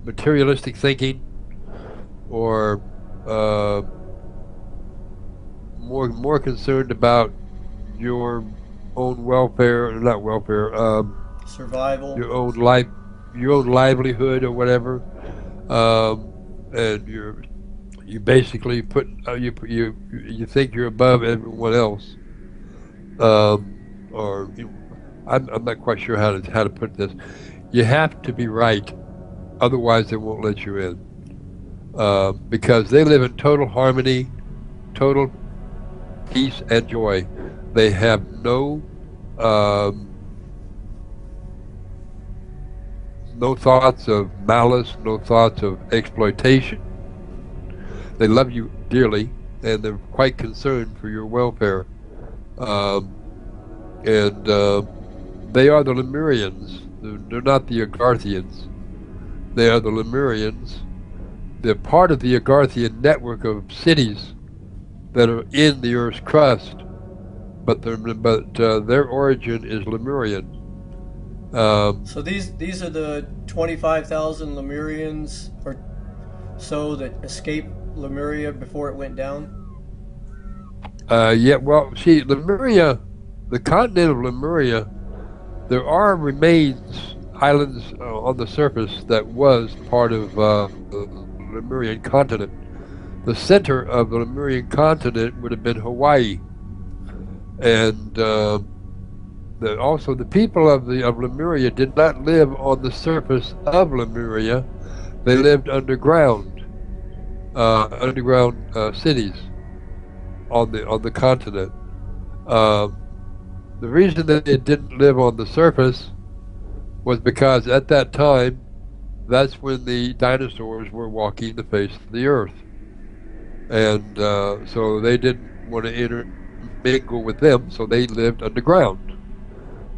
materialistic thinking, or uh, more concerned about your own welfare, not welfare, Survival. your own life, your own livelihood or whatever, um, and you basically put you think you're above everyone else, or I'm not quite sure how to put this. You have to be right, otherwise they won't let you in, because they live in total harmony, total peace and joy. They have um, no thoughts of malice, no thoughts of exploitation. They love you dearly, and they're quite concerned for your welfare. Um, and They are the Lemurians. They're not the Agarthians. They are the Lemurians. They're part of the Agarthian network of cities that are in the Earth's crust, but their origin is Lemurian. Um, So these are the 25,000 Lemurians or so that escaped Lemuria before it went down. yeah, well, see, Lemuria, the continent of Lemuria, there are remains, islands on the surface that was part of the Lemurian continent. The center of the Lemurian continent would have been Hawaii, and also the people of Lemuria did not live on the surface of Lemuria. They lived underground cities on the continent. Um, the reason that they didn't live on the surface was because at that time, that's when the dinosaurs were walking the face of the earth, and so they didn't want to intermingle with them, so they lived underground,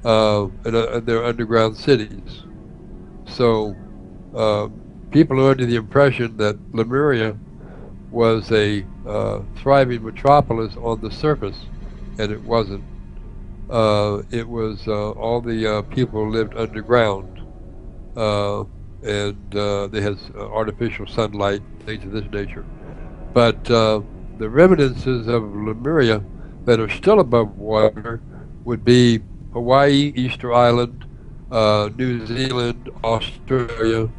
in their underground cities. So uh, people are under the impression that Lemuria was a thriving metropolis on the surface, and it wasn't. It was all the people lived underground, uh, and they had artificial sunlight, things of this nature. But the reminiscences of Lemuria that are still above water would be Hawaii, Easter Island, New Zealand, Australia,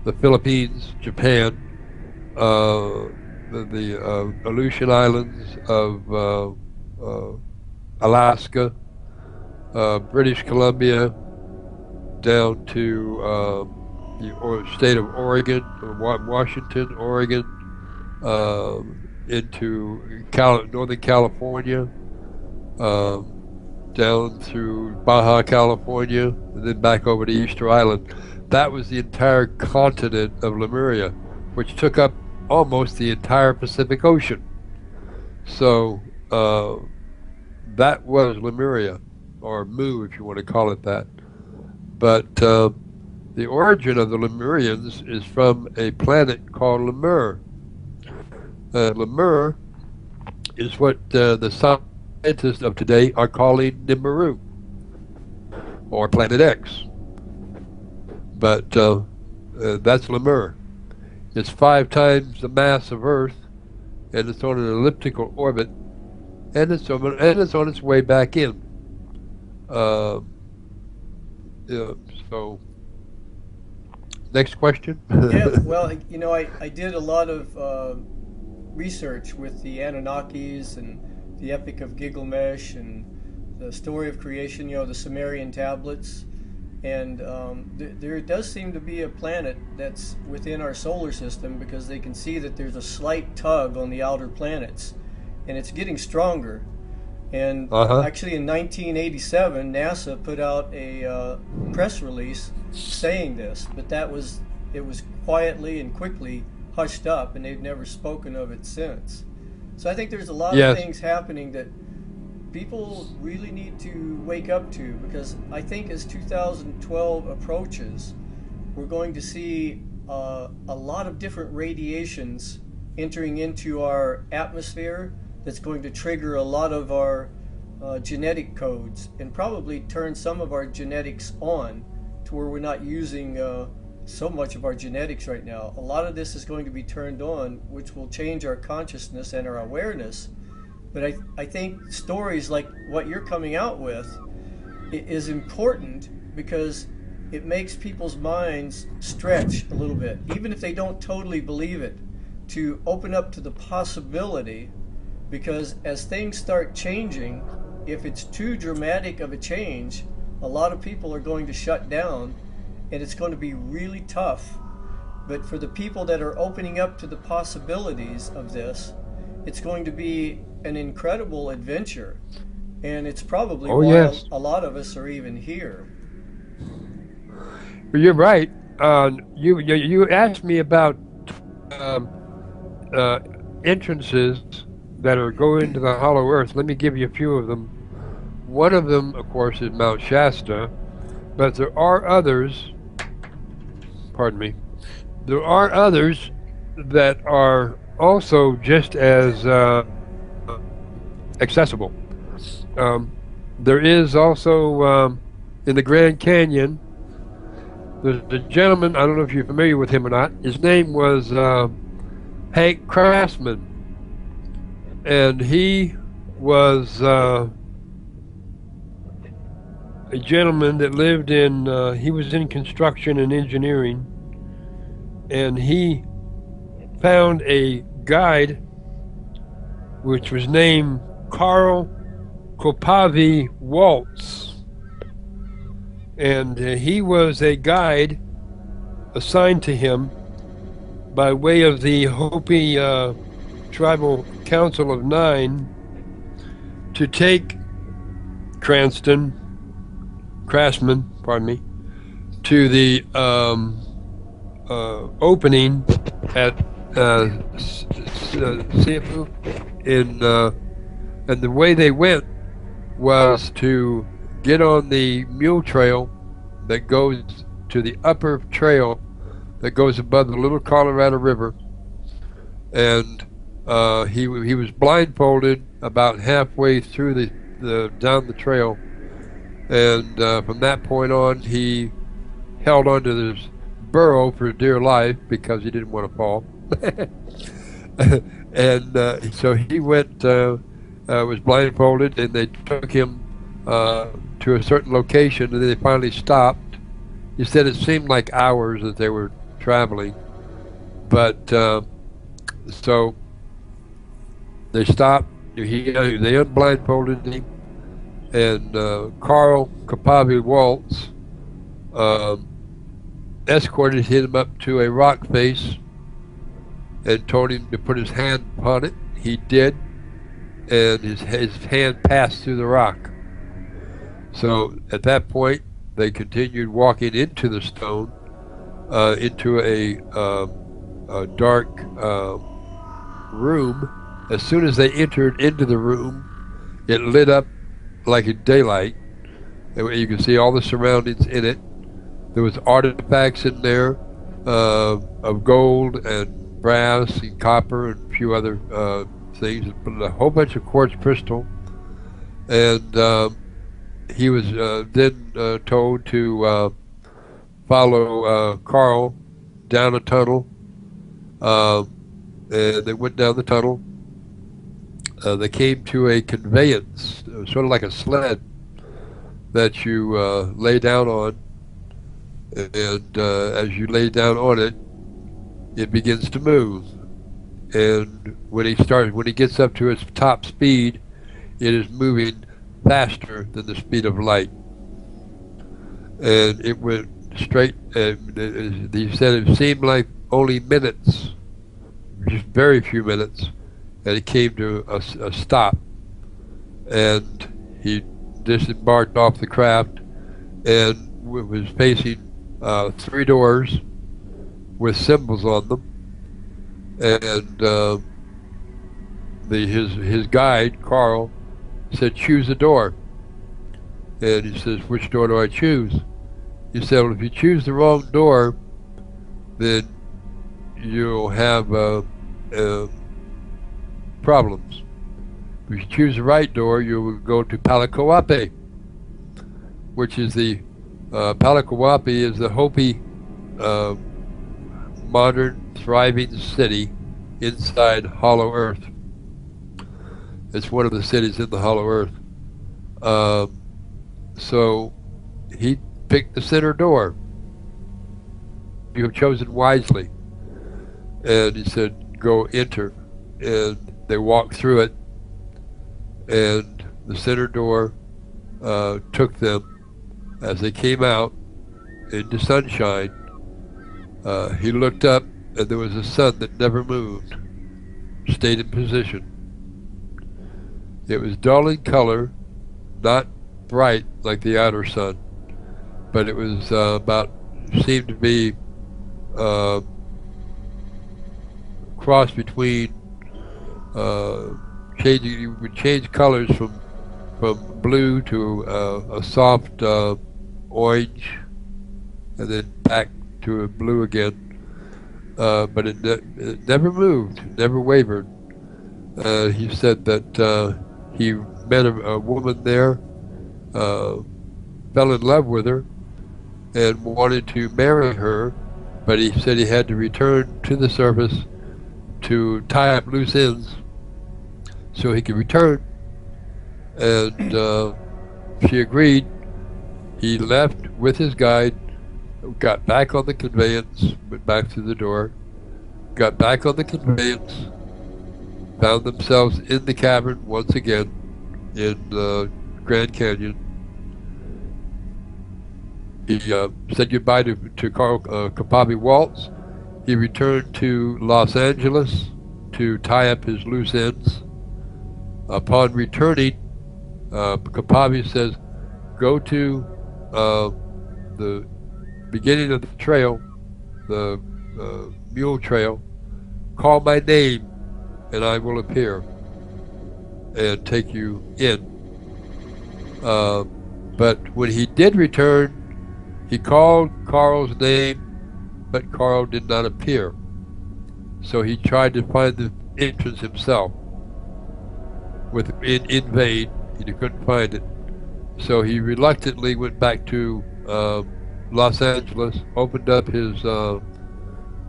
the Philippines, Japan, the Aleutian Islands of Alaska, British Columbia, down to the state of Oregon, Washington, Oregon, into Northern California, down through Baja California, and then back over to Easter Island. That was the entire continent of Lemuria, which took up almost the entire Pacific Ocean. So that was Lemuria, or Mu, if you want to call it that. But the origin of the Lemurians is from a planet called Lemur. Lemur is what the scientists of today are calling Nibiru, or Planet X. But that's Lemur. It's 5 times the mass of Earth, and it's on an elliptical orbit, and it's on its way back in. Uh, yeah, so, next question. Yeah, well, I did a lot of research with the Anunnakis and the Epic of Gilgamesh and the story of creation, the Sumerian tablets. And there does seem to be a planet that's within our solar system because they can see that there's a slight tug on the outer planets and it's getting stronger. And Uh-huh. actually, in 1987, NASA put out a press release saying this, but it was quietly and quickly hushed up, and they've never spoken of it since. So I think there's a lot of Yes. things happening that people really need to wake up to, because I think as 2012 approaches, we're going to see a lot of different radiations entering into our atmosphere that's going to trigger a lot of our genetic codes and probably turn some of our genetics on to where we're not using so much of our genetics right now. A lot of this is going to be turned on, which will change our consciousness and our awareness. But I think stories like what you're coming out with is important because it makes people's minds stretch a little bit, even if they don't totally believe it, to open up to the possibility. Because as things start changing, if it's too dramatic of a change, a lot of people are going to shut down, and it's going to be really tough. But for the people that are opening up to the possibilities of this, it's going to be an incredible adventure. And it's probably why yes. a lot of us are even here. Well, you're right. You asked me about um, entrances that are go into the hollow earth. Let me give you a few of them. One of them, of course, is Mount Shasta, but there are others. Pardon me. There are others that are also just as accessible. There is also in the Grand Canyon. There's a gentleman. I don't know if you're familiar with him or not. His name was Hank Craftsman, and he was a gentleman that lived in. He was in construction and engineering, and he found a guide which was named Carl Kopavi Waltz, and he was a guide assigned to him by way of the Hopi Tribal Council of Nine to take Craftsman, pardon me, to the opening at Sifu and the way they went was to get on the mule trail that goes to the upper trail that goes above the Little Colorado River, and he was blindfolded about halfway through the down the trail, and from that point on he held onto this burro for dear life because he didn't want to fall. And so he went, was blindfolded, and they took him to a certain location, and then they finally stopped. He said it seemed like hours that they were traveling, but so they stopped. They unblindfolded him, and Carl Kapavi Waltz escorted him up to a rock face and told him to put his hand upon it. He did, and his hand passed through the rock. So at that point, they continued walking into the stone, into a dark room. As soon as they entered into the room, it lit up like a daylight. And you can see all the surroundings in it. There was artifacts in there of gold and brass and copper and a few other things, but a whole bunch of quartz crystal. And he was then told to follow Carl down a tunnel, and they went down the tunnel. They came to a conveyance, sort of like a sled that you lay down on, and as you lay down on it, it begins to move. And when he gets up to its top speed, it is moving faster than the speed of light. And it went straight, and he said it seemed like only minutes, just very few minutes, and it came to a stop. And he disembarked off the craft and was facing 3 doors with symbols on them. And his guide, Carl, said, "Choose a door." And he says, "Which door do I choose?" He said, "Well, if you choose the wrong door, then you'll have problems. If you choose the right door, you will go to Woodard-Pt, which is the Woodard-Pt is the Hopi uh, modern, thriving city inside Hollow Earth. It's one of the cities in the Hollow Earth. Um, so he picked the center door. You have chosen wisely. And he said, go enter. And they walked through it, and the center door took them. As they came out into sunshine, he looked up, and there was a sun that never moved, stayed in position. It was dull in color, not bright like the outer sun, but it was seemed to be cross between changing. You would change colors from blue to a soft orange, and then back to a blue again. But it never moved, never wavered. He said that he met a woman there, fell in love with her, and wanted to marry her, but he said he had to return to the surface to tie up loose ends so he could return. And she agreed. He left with his guide, got back on the conveyance, went back through the door, got back on the conveyance, found themselves in the cavern once again in Grand Canyon. He said goodbye to Carl Kapabi Waltz. He returned to Los Angeles to tie up his loose ends. Upon returning, Kapabi says, go to the beginning of the trail, the mule trail, call my name and I will appear and take you in. But when he did return, he called Carl's name, but Carl did not appear. So he tried to find the entrance himself in vain. He couldn't find it. So he reluctantly went back to Los Angeles, opened up his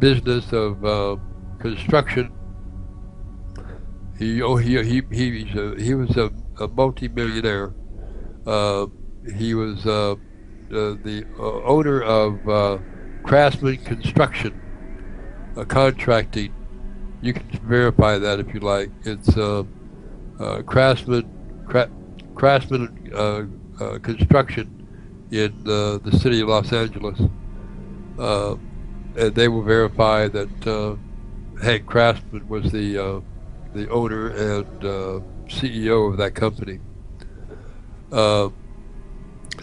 business of construction. He was a multi-millionaire. He was the owner of Craftsman Construction, contracting. You can verify that if you like. It's Craftsman Construction in the city of Los Angeles, and they will verify that Hank Craftsman was the owner and CEO of that company.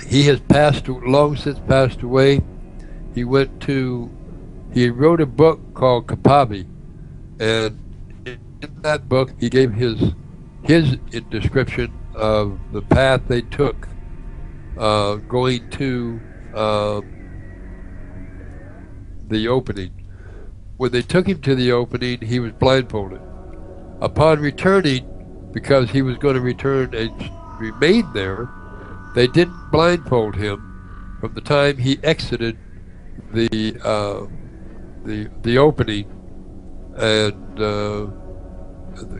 He has long since passed away. He wrote a book called Kapabi, and in that book he gave his description of the path they took going to the opening. When they took him to the opening, he was blindfolded. Upon returning, because he was going to return and remain there, they didn't blindfold him from the time he exited the opening and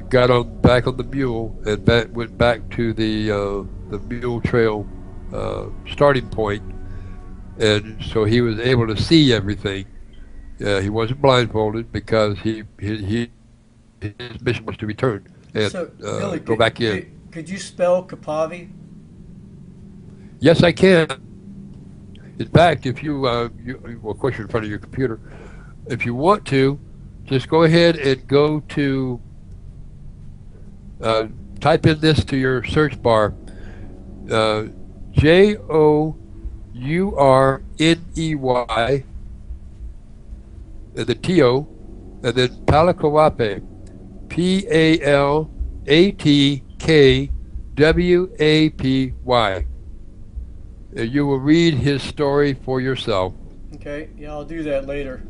got back on the mule and went back to the mule trail starting point, and so he was able to see everything. He wasn't blindfolded because his mission was to return and Billy, go back in. Could you spell Kapavi? Yes, I can. In fact, if you well, of course you're in front of your computer. If you want to, just go ahead and go to type in this to your search bar. Journey, and the T-O, and then Palakawapé, Patkkwapy. You will read his story for yourself. Okay, yeah, I'll do that later.